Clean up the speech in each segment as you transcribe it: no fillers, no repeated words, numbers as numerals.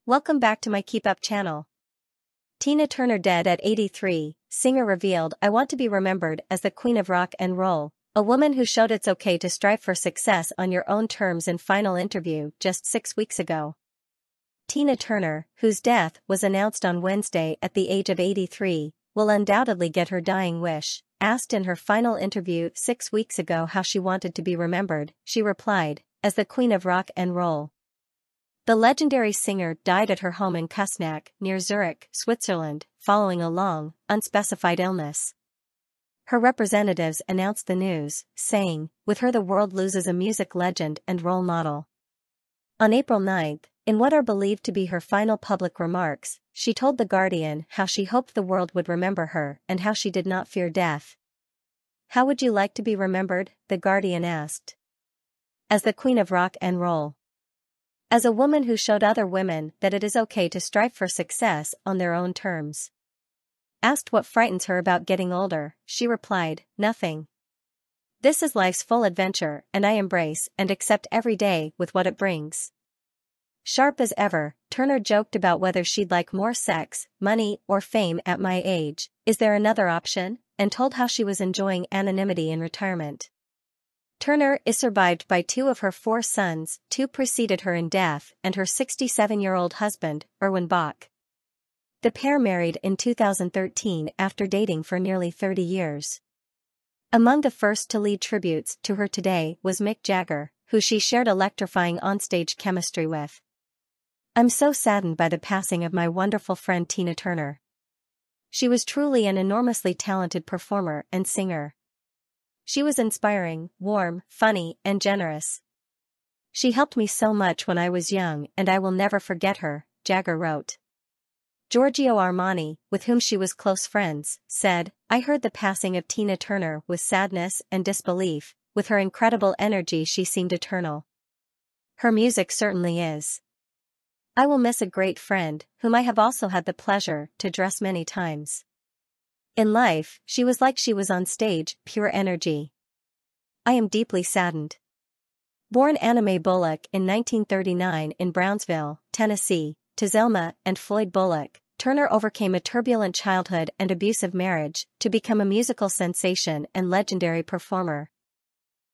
Welcome back to my Keep Up channel. Tina Turner dead at 83, singer revealed, "I want to be remembered as the queen of rock and roll," a woman who showed it's okay to strive for success on your own terms in final interview just 6 weeks ago. Tina Turner, whose death was announced on Wednesday at the age of 83, will undoubtedly get her dying wish. Asked in her final interview 6 weeks ago how she wanted to be remembered, she replied, "As the queen of rock and roll." The legendary singer died at her home in Küsnacht, near Zurich, Switzerland, following a long, unspecified illness. Her representatives announced the news, saying, "With her the world loses a music legend and role model." On April 9, in what are believed to be her final public remarks, she told The Guardian how she hoped the world would remember her and how she did not fear death. "How would you like to be remembered?" The Guardian asked. "As the queen of rock and roll. As a woman who showed other women that it is okay to strive for success on their own terms." Asked what frightens her about getting older, she replied, "Nothing. This is life's full adventure and I embrace and accept every day with what it brings." Sharp as ever, Turner joked about whether she'd like more sex, money, or fame at my age. Is there another option? And told how she was enjoying anonymity in retirement. Turner is survived by 2 of her 4 sons, 2 preceded her in death, and her 67-year-old husband, Erwin Bach. The pair married in 2013 after dating for nearly 30 years. Among the first to lead tributes to her today was Mick Jagger, who she shared electrifying onstage chemistry with. "I'm so saddened by the passing of my wonderful friend Tina Turner. She was truly an enormously talented performer and singer. She was inspiring, warm, funny, and generous. She helped me so much when I was young and I will never forget her," Jagger wrote. Giorgio Armani, with whom she was close friends, said, "I heard the passing of Tina Turner with sadness and disbelief. With her incredible energy she seemed eternal. Her music certainly is. I will miss a great friend, whom I have also had the pleasure to dress many times. In life, she was like she was on stage, pure energy. I am deeply saddened." Born Anna Mae Bullock in 1939 in Brownsville, Tennessee, to Zelma and Floyd Bullock, Turner overcame a turbulent childhood and abusive marriage to become a musical sensation and legendary performer.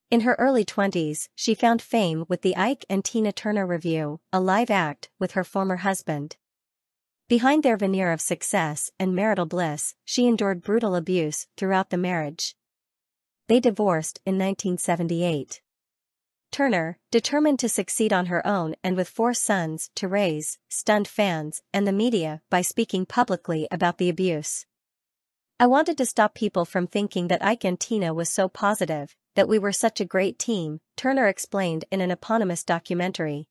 In her early 20s, she found fame with the Ike and Tina Turner Revue, a live act with her former husband. Behind their veneer of success and marital bliss, she endured brutal abuse throughout the marriage. They divorced in 1978. Turner, determined to succeed on her own and with 4 sons to raise, stunned fans and the media by speaking publicly about the abuse. "I wanted to stop people from thinking that Ike and Tina was so positive, that we were such a great team," Turner explained in an eponymous documentary.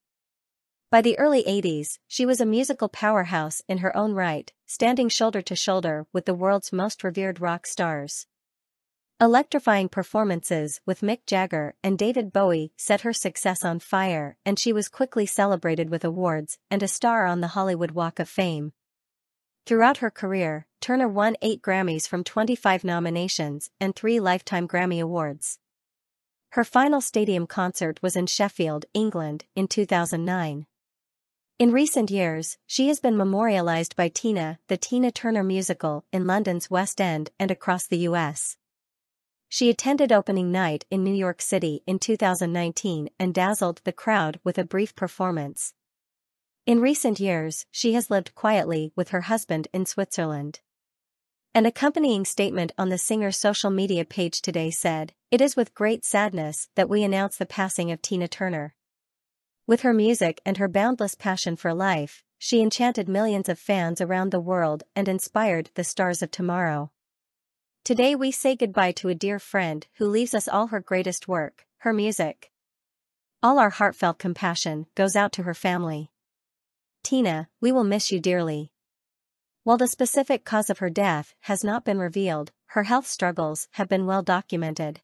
By the early 80s, she was a musical powerhouse in her own right, standing shoulder to shoulder with the world's most revered rock stars. Electrifying performances with Mick Jagger and David Bowie set her success on fire, and she was quickly celebrated with awards and a star on the Hollywood Walk of Fame. Throughout her career, Turner won 8 Grammys from 25 nominations and 3 Lifetime Grammy Awards. Her final stadium concert was in Sheffield, England, in 2009. In recent years, she has been memorialized by Tina, the Tina Turner musical, in London's West End and across the U.S. She attended opening night in New York City in 2019 and dazzled the crowd with a brief performance. In recent years, she has lived quietly with her husband in Switzerland. An accompanying statement on the singer's social media page today said, "It is with great sadness that we announce the passing of Tina Turner. With her music and her boundless passion for life, she enchanted millions of fans around the world and inspired the stars of tomorrow. Today we say goodbye to a dear friend who leaves us all her greatest work, her music. All our heartfelt compassion goes out to her family. Tina, we will miss you dearly." While the specific cause of her death has not been revealed, her health struggles have been well documented.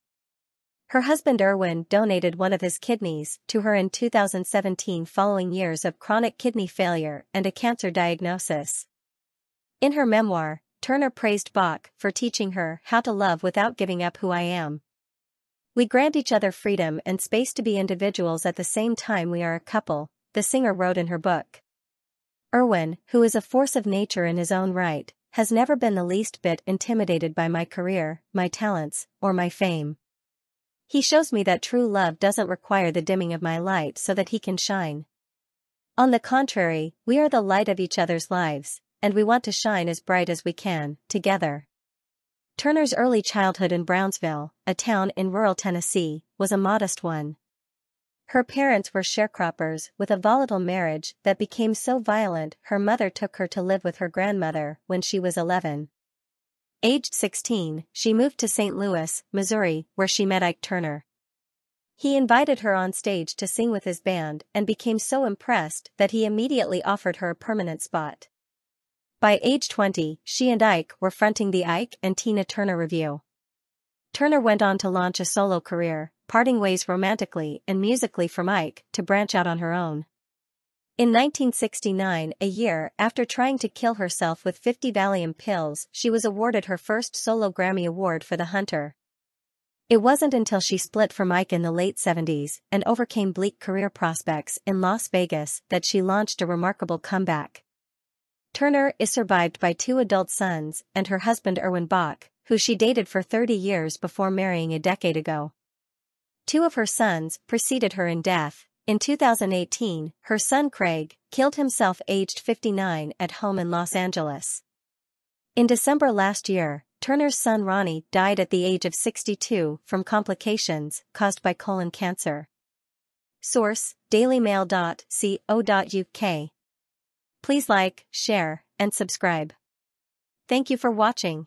Her husband Erwin donated one of his kidneys to her in 2017 following years of chronic kidney failure and a cancer diagnosis. In her memoir, Turner praised Bach for teaching her how to love without giving up who I am. "We grant each other freedom and space to be individuals at the same time we are a couple," the singer wrote in her book. Erwin, who is a force of nature in his own right, has never been the least bit intimidated by my career, my talents, or my fame. He shows me that true love doesn't require the dimming of my light so that he can shine. On the contrary, we are the light of each other's lives, and we want to shine as bright as we can, together. Turner's early childhood in Brownsville, a town in rural Tennessee, was a modest one. Her parents were sharecroppers with a volatile marriage that became so violent her mother took her to live with her grandmother when she was 11. Aged 16, she moved to St. Louis, Missouri, where she met Ike Turner. He invited her on stage to sing with his band and became so impressed that he immediately offered her a permanent spot. By age 20, she and Ike were fronting the Ike and Tina Turner Revue. Turner went on to launch a solo career, parting ways romantically and musically from Ike to branch out on her own. In 1969, a year after trying to kill herself with 50 Valium pills, she was awarded her first solo Grammy Award for The Hunter. It wasn't until she split from Ike in the late 70s and overcame bleak career prospects in Las Vegas that she launched a remarkable comeback. Turner is survived by 2 adult sons and her husband Erwin Bach, who she dated for 30 years before marrying a decade ago. 2 of her sons preceded her in death. In 2018, her son Craig killed himself aged 59 at home in Los Angeles. In December last year, Turner's son Ronnie died at the age of 62 from complications caused by colon cancer. Source: dailymail.co.uk. Please like, share, and subscribe. Thank you for watching.